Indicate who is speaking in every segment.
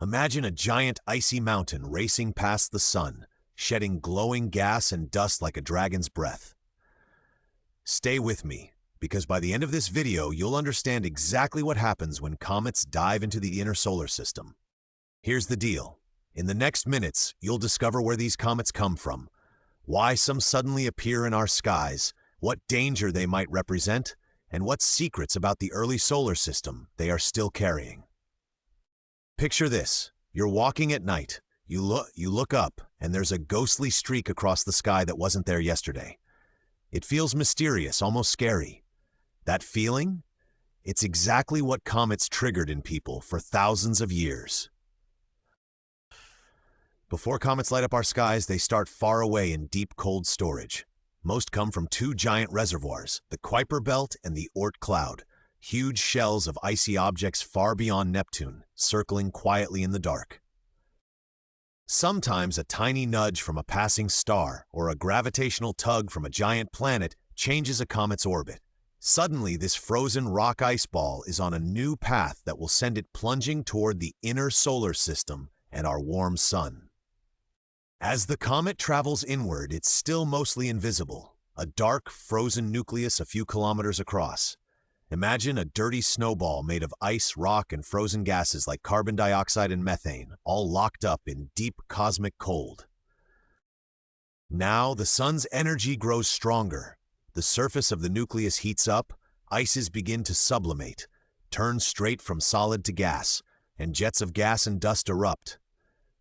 Speaker 1: Imagine a giant icy mountain racing past the sun, shedding glowing gas and dust like a dragon's breath. Stay with me, because by the end of this video, you'll understand exactly what happens when comets dive into the inner solar system. Here's the deal. In the next minutes, you'll discover where these comets come from, why some suddenly appear in our skies, what danger they might represent, and what secrets about the early solar system they are still carrying. Picture this. You're walking at night. You look up, and there's a ghostly streak across the sky that wasn't there yesterday. It feels mysterious, almost scary. That feeling? It's exactly what comets triggered in people for thousands of years. Before comets light up our skies, they start far away in deep, cold storage. Most come from two giant reservoirs, the Kuiper Belt and the Oort Cloud, huge shells of icy objects far beyond Neptune, circling quietly in the dark. Sometimes a tiny nudge from a passing star or a gravitational tug from a giant planet changes a comet's orbit. Suddenly, this frozen rock ice ball is on a new path that will send it plunging toward the inner solar system and our warm sun. As the comet travels inward, it's still mostly invisible, a dark, frozen nucleus a few kilometers across. Imagine a dirty snowball made of ice, rock, and frozen gases like carbon dioxide and methane, all locked up in deep cosmic cold. Now, the sun's energy grows stronger. The surface of the nucleus heats up, ices begin to sublimate, turn straight from solid to gas, and jets of gas and dust erupt.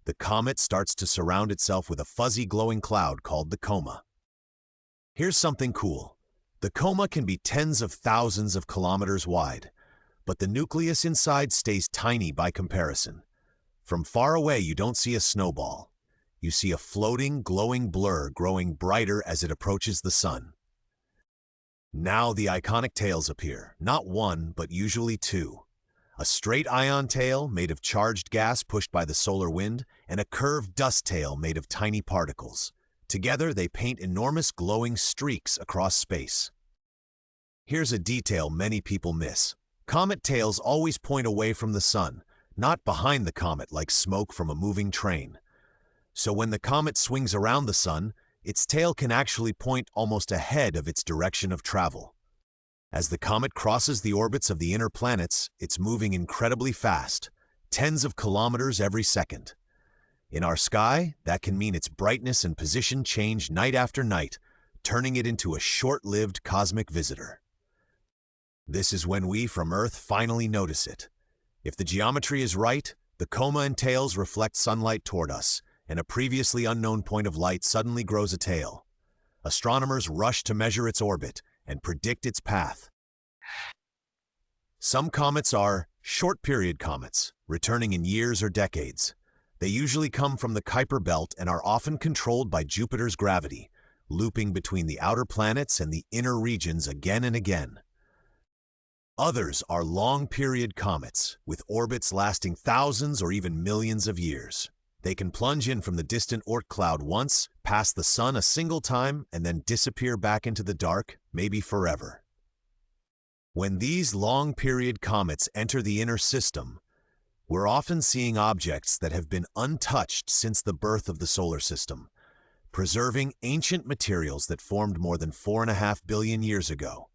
Speaker 1: The comet starts to surround itself with a fuzzy glowing cloud called the coma. Here's something cool. The coma can be tens of thousands of kilometers wide, but the nucleus inside stays tiny by comparison. From far away, you don't see a snowball. You see a floating, glowing blur growing brighter as it approaches the sun. Now the iconic tails appear, not one, but usually two. A straight ion tail made of charged gas pushed by the solar wind, and a curved dust tail made of tiny particles. Together, they paint enormous glowing streaks across space. Here's a detail many people miss. Comet tails always point away from the sun, not behind the comet like smoke from a moving train. So when the comet swings around the sun, its tail can actually point almost ahead of its direction of travel. As the comet crosses the orbits of the inner planets, it's moving incredibly fast, tens of kilometers every second. In our sky, that can mean its brightness and position change night after night, turning it into a short-lived cosmic visitor. This is when we from Earth finally notice it. If the geometry is right, the coma and tails reflect sunlight toward us, and a previously unknown point of light suddenly grows a tail. Astronomers rush to measure its orbit and predict its path. Some comets are short-period comets, returning in years or decades. They usually come from the Kuiper Belt and are often controlled by Jupiter's gravity, looping between the outer planets and the inner regions again and again. Others are long-period comets, with orbits lasting thousands or even millions of years. They can plunge in from the distant Oort Cloud once, pass the sun a single time, and then disappear back into the dark, maybe forever. When these long-period comets enter the inner system, we're often seeing objects that have been untouched since the birth of the solar system, preserving ancient materials that formed more than 4.5 billion years ago.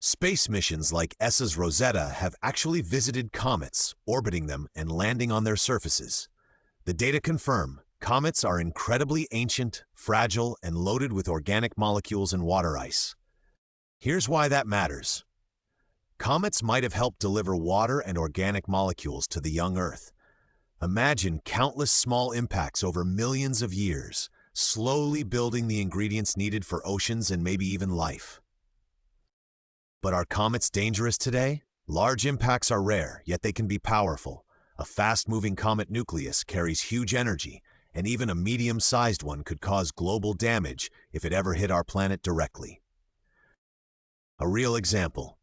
Speaker 1: Space missions like ESA's Rosetta have actually visited comets, orbiting them and landing on their surfaces. The data confirm comets are incredibly ancient, fragile, and loaded with organic molecules and water ice. Here's why that matters. Comets might have helped deliver water and organic molecules to the young Earth. Imagine countless small impacts over millions of years, slowly building the ingredients needed for oceans and maybe even life. But are comets dangerous today? Large impacts are rare, yet they can be powerful. A fast-moving comet nucleus carries huge energy, and even a medium-sized one could cause global damage if it ever hit our planet directly. A real example.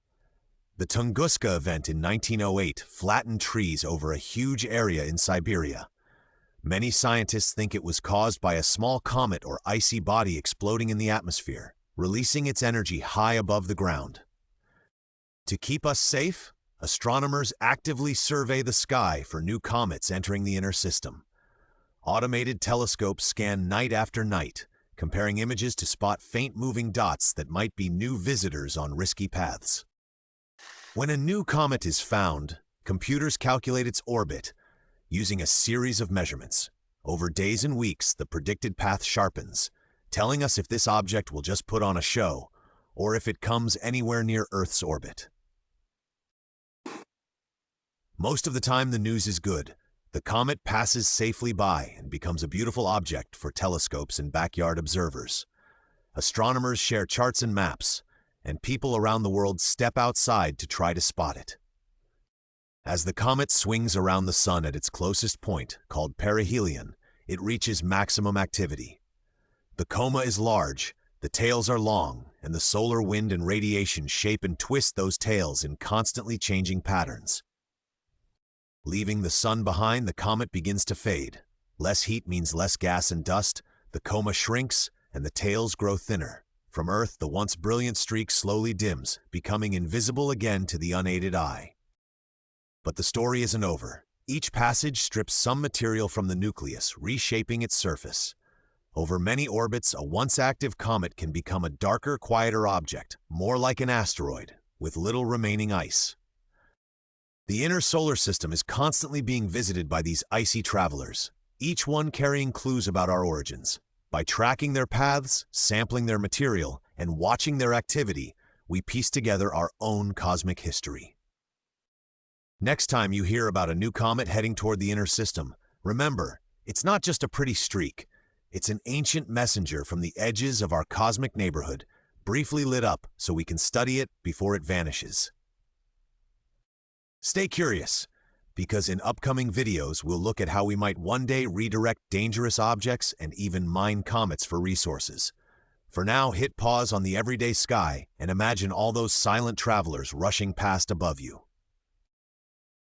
Speaker 1: The Tunguska event in 1908 flattened trees over a huge area in Siberia. Many scientists think it was caused by a small comet or icy body exploding in the atmosphere, releasing its energy high above the ground. To keep us safe, astronomers actively survey the sky for new comets entering the inner system. Automated telescopes scan night after night, comparing images to spot faint moving dots that might be new visitors on risky paths. When a new comet is found, computers calculate its orbit using a series of measurements. Over days and weeks, the predicted path sharpens, telling us if this object will just put on a show or if it comes anywhere near Earth's orbit. Most of the time, the news is good. The comet passes safely by and becomes a beautiful object for telescopes and backyard observers. Astronomers share charts and maps, and people around the world step outside to try to spot it. As the comet swings around the sun at its closest point, called perihelion, it reaches maximum activity. The coma is large, the tails are long, and the solar wind and radiation shape and twist those tails in constantly changing patterns. Leaving the sun behind, the comet begins to fade. Less heat means less gas and dust, the coma shrinks, and the tails grow thinner. From Earth, the once brilliant streak slowly dims, becoming invisible again to the unaided eye. But the story isn't over. Each passage strips some material from the nucleus, reshaping its surface. Over many orbits, a once active comet can become a darker, quieter object, more like an asteroid, with little remaining ice. The inner solar system is constantly being visited by these icy travelers, each one carrying clues about our origins. By tracking their paths, sampling their material, and watching their activity, we piece together our own cosmic history. Next time you hear about a new comet heading toward the inner system, remember, it's not just a pretty streak. It's an ancient messenger from the edges of our cosmic neighborhood, briefly lit up so we can study it before it vanishes. Stay curious, because in upcoming videos we'll look at how we might one day redirect dangerous objects and even mine comets for resources. For now, hit pause on the everyday sky and imagine all those silent travelers rushing past above you.